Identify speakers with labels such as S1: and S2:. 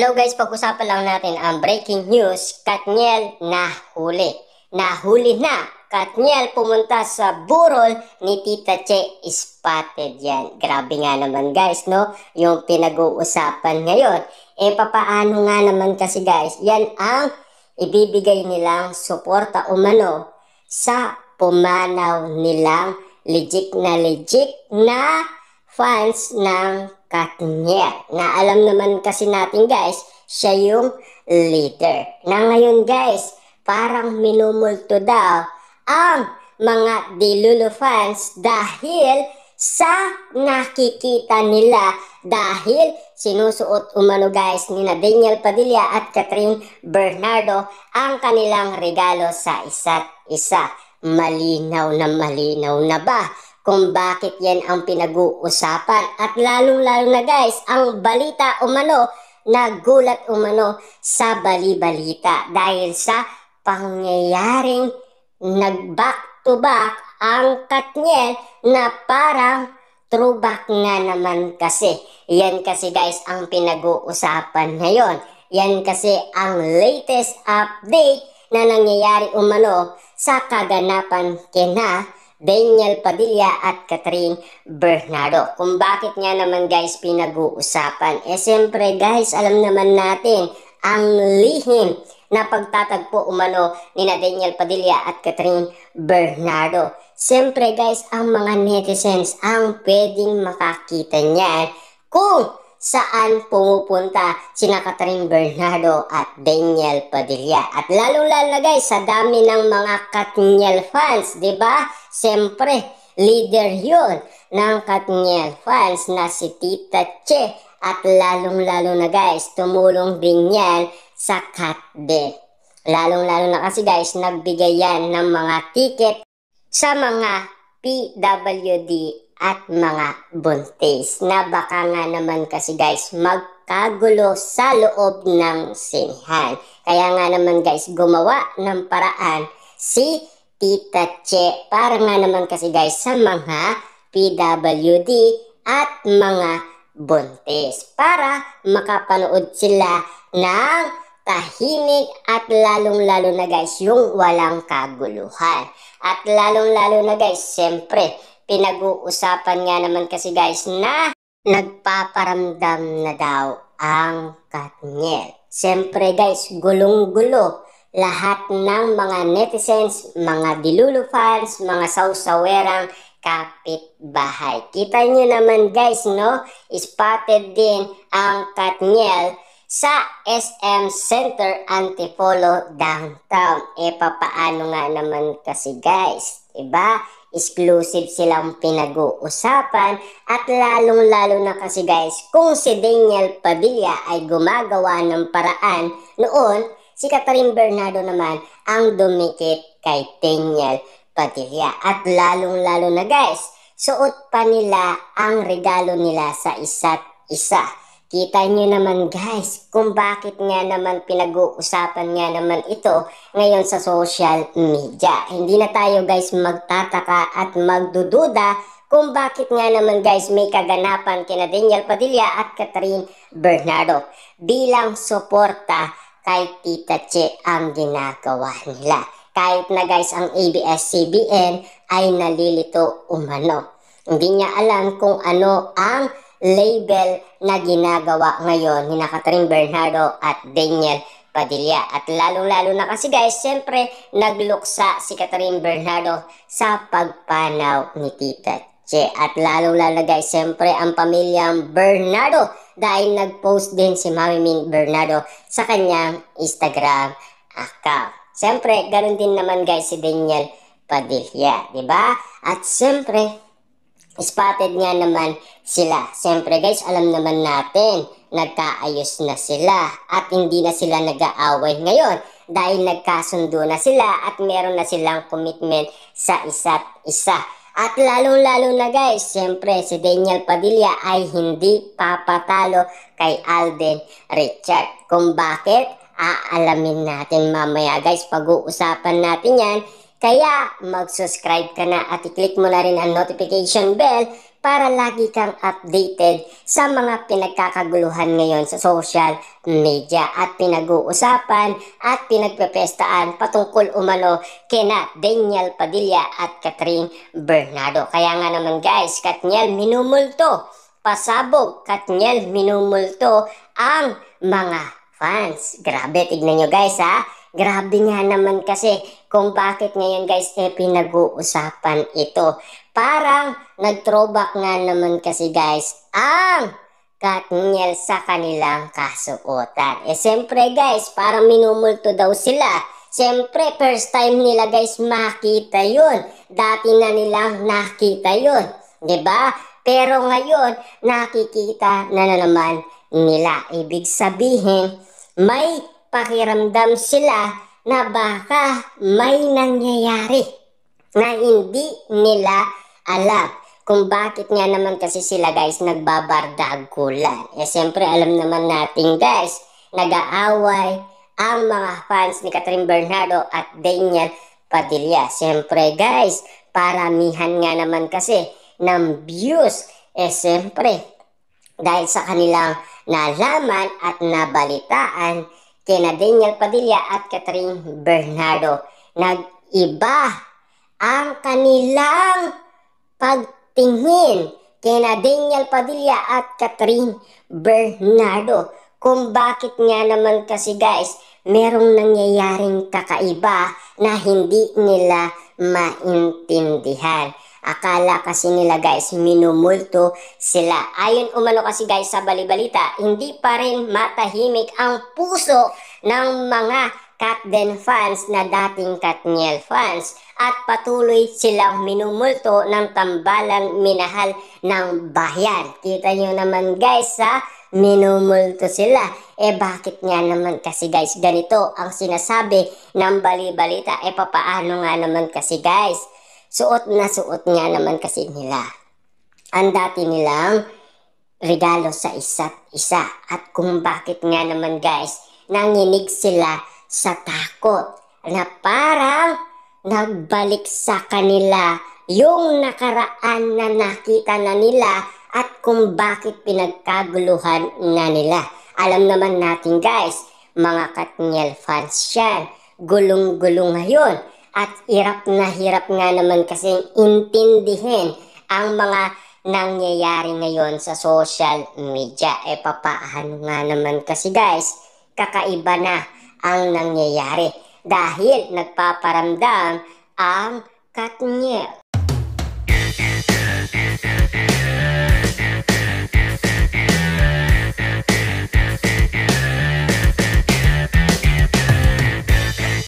S1: Hello guys, pag-usapan lang natin ang breaking news. Katniel nahuli. Nahuli na. Katniel pumunta sa burol ni Tita Che, spotted yan. Grabe nga naman guys, no? Yung pinag-uusapan ngayon. Papaano nga naman kasi guys, yan ang ibibigay nilang suporta umano sa pumanaw nilang legit na fans ng Katniel. Na alam naman kasi natin guys, siya yung leader. Na ngayon guys, parang minumulto daw ang mga Delulu fans dahil sa nakikita nila, dahil sinusuot umano guys ni Daniel Padilla at Catherine Bernardo ang kanilang regalo sa isa't isa. Malinaw na ba kung bakit yan ang pinag-uusapan? At lalong-lalo na guys, ang balita umano, nagulat umano sa bali-balita dahil sa pangyayaring nag-back to back ang Katniel na parang throwback nga naman kasi. Yan kasi guys ang pinag-uusapan ngayon. Yan kasi ang latest update na nangyayari umano sa kaganapan kina Daniel Padilla at Catherine Bernardo. Kung bakit nga naman guys pinag-uusapan. Siyempre guys, alam naman natin ang lihim na pagtatagpo umano ni Daniel Padilla at Catherine Bernardo. Siyempre guys, ang mga netizens ang pwedeng makakita niyan kung saan pumupunta sina Catherine Bernardo at Daniel Padilla. At lalo-lalo na guys, sa dami ng mga Katniel fans, di ba? Siyempre, leader yun ng Katniel fans na si Tita Che. At lalong-lalo na guys, tumulong din yan sa Katde. Lalong-lalo na kasi guys, nagbigay yan ng mga ticket sa mga PWD at mga buntis na baka nga naman kasi guys magkagulo sa loob ng sinihan. Kaya nga naman guys gumawa ng paraan si Tita Che para nga naman kasi guys sa mga PWD at mga buntis para makapanood sila ng tahimik at lalong-lalo na guys yung walang kaguluhan. At lalong-lalo na guys, siyempre pinag-uusapan nga naman kasi guys na nagpaparamdam na daw ang Katniel. Siyempre guys, gulong-gulo lahat ng mga netizens, mga Delulu fans, mga sausawerang kapitbahay. Kita nyo naman guys, no? Spotted din ang Katniel sa SM Center Antipolo downtown. Papaano nga naman kasi guys, diba? Exclusive silang pinag-uusapan at lalong-lalo na kasi guys kung si Daniel Padilla ay gumagawa ng paraan noon, si Catherine Bernardo naman ang dumikit kay Daniel Padilla. At lalong-lalo na guys, suot pa nila ang regalo nila sa isa't isa. Kita nyo naman guys kung bakit nga naman pinag-uusapan nga naman ito ngayon sa social media. Hindi na tayo guys magtataka at magdududa kung bakit nga naman guys may kaganapan kina Daniel Padilla at Catherine Bernardo. Bilang suporta kay Tita Che ang ginagawa nila. Kahit na guys ang ABS-CBN ay nalilito umano. Hindi niya alam kung ano ang label na ginagawa ngayon ni Catherine Bernardo at Daniel Padilla. At lalong-lalo na kasi guys, siyempre nagluksa si Catherine Bernardo sa pagpanaw ni Tita Che. At lalong-lalo guys, siyempre ang pamilyang Bernardo dahil nag-post din si Mami Min Bernardo sa kanyang Instagram account. Siyempre, ganun din naman guys si Daniel Padilla, diba? At siyempre, spotted nga naman sila. Siyempre guys, alam naman natin, nagkaayos na sila at hindi na sila nag-aaway ngayon dahil nagkasundo na sila at meron na silang commitment sa isa't isa. At lalong-lalo na guys, siyempre si Daniel Padilla ay hindi papatalo kay Alden Richard. Kung bakit? Aalamin natin mamaya guys, pag-uusapan natin yan. Kaya mag-subscribe ka na at i-click mo na rin ang notification bell para lagi kang updated sa mga pinagkakaguluhan ngayon sa social media at pinag-uusapan at pinagpepestaan patungkol umano kina Daniel Padilla at Catherine Bernardo. Kaya nga naman guys, Katniel minumulto, pasabog, Katniel minumulto ang mga fans. Grabe, tignan nyo guys ha. Grabe nga naman kasi kung bakit ngayon guys pinag-uusapan ito. Parang nag-throwback nga naman kasi guys ang Katniel sa kanilang kasuotan. Siyempre guys, parang minumulto daw sila. Siyempre first time nila guys makita yun. Dati na nilang nakita yun. 'Di ba? Pero ngayon nakikita na naman nila. Ibig sabihin may pakiramdam sila na baka may nangyayari na hindi nila alam kung bakit nga naman kasi sila guys nagbabardagulan. Siyempre alam naman natin guys, nag-aaway ang mga fans ni Catherine Bernardo at Daniel Padilla. Siyempre guys, paramihan nga naman kasi ng views. Siyempre dahil sa kanilang nalaman at nabalitaan kina Daniel Padilla at Catherine Bernardo. Nag-iba ang kanilang pagtingin kina Daniel Padilla at Catherine Bernardo. Kung bakit nga naman kasi guys, merong nangyayaring kakaiba na hindi nila maintindihan. Akala kasi nila guys minumulto sila. Ayon umano kasi guys sa balibalita, hindi pa rin matahimik ang puso ng mga Katden fans na dating Katniel fans at patuloy silang minumulto ng tambalang minahal ng bayan. Kita nyo naman guys ha, minumulto sila. Bakit nga naman kasi guys ganito ang sinasabi ng balibalita? Papaano nga naman kasi guys? Suot na suot nga naman kasi nila ang dati nilang regalo sa isa't isa. At kung bakit nga naman guys, nanginig sila sa takot na parang nagbalik sa kanila yung nakaraan na nakita na nila at kung bakit pinagkaguluhan na nila. Alam naman natin guys, mga Katniel fans yan, gulong-gulong ngayon. At hirap nga naman kasing intindihin ang mga nangyayari ngayon sa social media. Papaano nga naman kasi guys, kakaiba na ang nangyayari dahil nagpaparamdam ang Katniel.